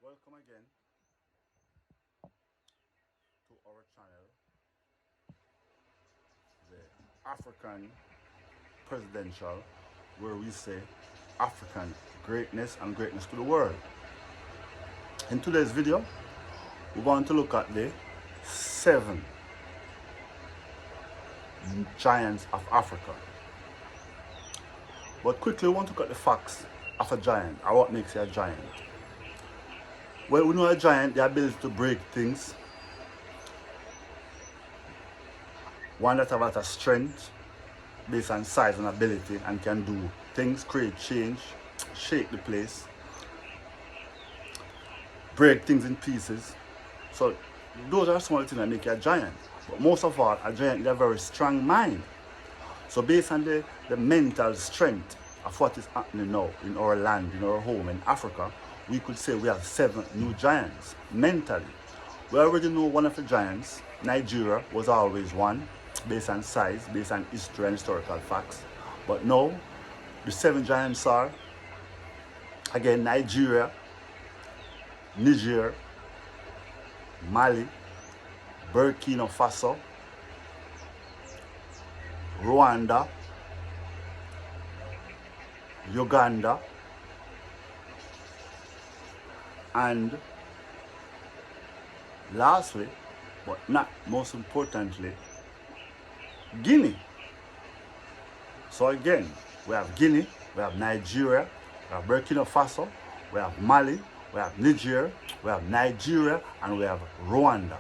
Welcome again to our channel, the African Presidential, where we say African greatness and greatness to the world. In today's video, we want to look at the 7 giants of Africa. But quickly, we want to look at the facts of a giant, or what makes a giant. Well, we know a giant, the ability to break things, one that has a strength based on size and ability and can do things, create change, shake the place, break things in pieces. So those are some of the things that make you a giant. But most of all, a giant is a very strong mind. So based on the mental strength of what is happening now in our land, in our home in Africa, we could say we have 7 new giants mentally. We already know one of the giants, Nigeria, was always one, based on size, based on history and historical facts. But now, the 7 giants are, again, Nigeria, Niger, Mali, Burkina Faso, Rwanda, Uganda, and lastly, but not most importantly, Guinea. So again, we have Guinea, we have Nigeria, we have Burkina Faso, we have Mali, we have Niger, we have Nigeria, and we have Rwanda.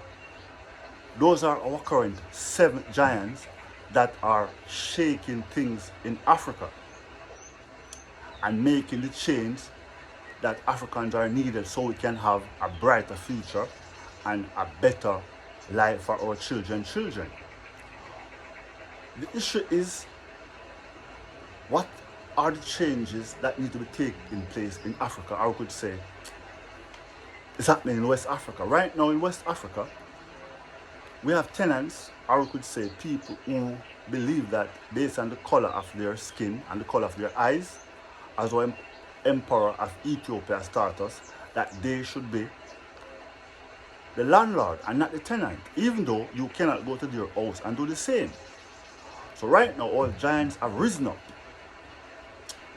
Those are our current 7 giants that are shaking things in Africa and making the change that Africans are needed so we can have a brighter future and a better life for our children. The issue is, what are the changes that need to be taking place in Africa? I could say it's happening in West Africa. Right now in West Africa, we have tenants, or we could say people who believe that based on the color of their skin and the color of their eyes, as well Emperor of Ethiopia taught us, that they should be the landlord and not the tenant, even though you cannot go to their house and do the same. So right now, all giants have risen up.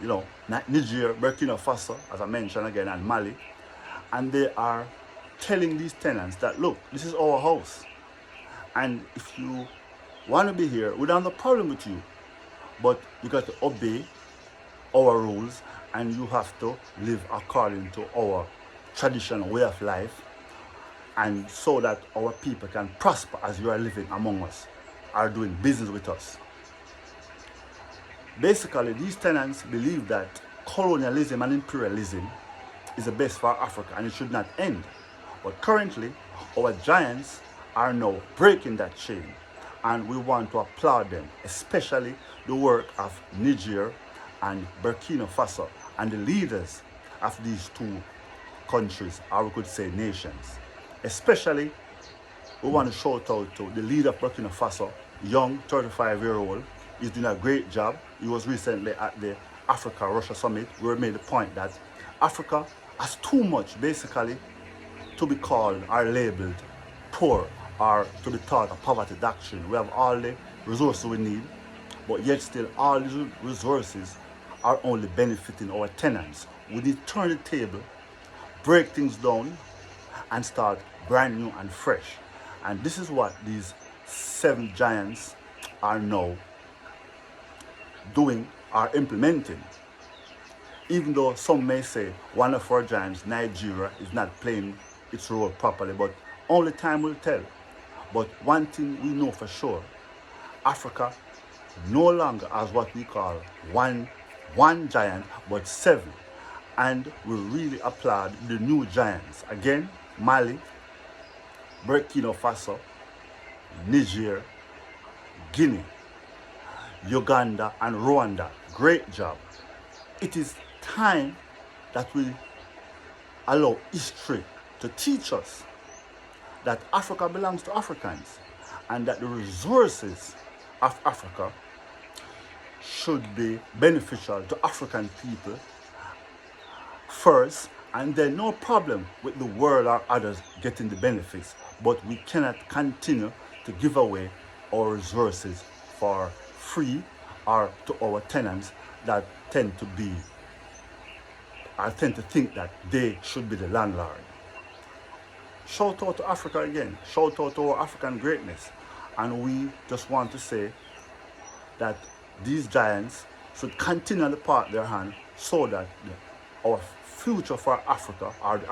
You know, Niger, Burkina Faso, as I mentioned again, and Mali, and they are telling these tenants that, look, this is our house, and if you want to be here, we don't have a problem with you, but you got to obey our rules, and you have to live according to our traditional way of life, and so that our people can prosper as you are living among us, are doing business with us. Basically, these tenants believe that colonialism and imperialism is the best for Africa and it should not end. But currently, our giants are now breaking that chain, and we want to applaud them, especially the work of Niger and Burkina Faso and the leaders of these 2 countries, or we could say nations. Especially, we want to shout out to the leader of Burkina Faso, young 35-year-old. He's doing a great job. He was recently at the Africa-Russia summit, where he made the point that Africa has too much, basically, to be called or labeled poor, or to be taught a poverty doctrine. We have all the resources we need, but yet still all these resources are only benefiting our tenants. We need to turn the table, break things down, and start brand new and fresh. And this is what these 7 giants are now doing or implementing. Even though some may say one of our giants, Nigeria, is not playing its role properly, but only time will tell. But one thing we know for sure, Africa no longer has what we call one giant, but 7. And we really applaud the new giants. Again, Mali, Burkina Faso, Niger, Guinea, Uganda, and Rwanda. Great job. It is time that we allow history to teach us that Africa belongs to Africans, and that the resources of Africa should be beneficial to African people first, And then no problem with the world or others getting the benefits, but we cannot continue to give away our resources for free or to our tenants that tend to be, I tend to think that they should be the landlord. Shout out to Africa again. Shout out to our African greatness. And we just want to say that these giants should continue to part their hand so that our future for Africa, or the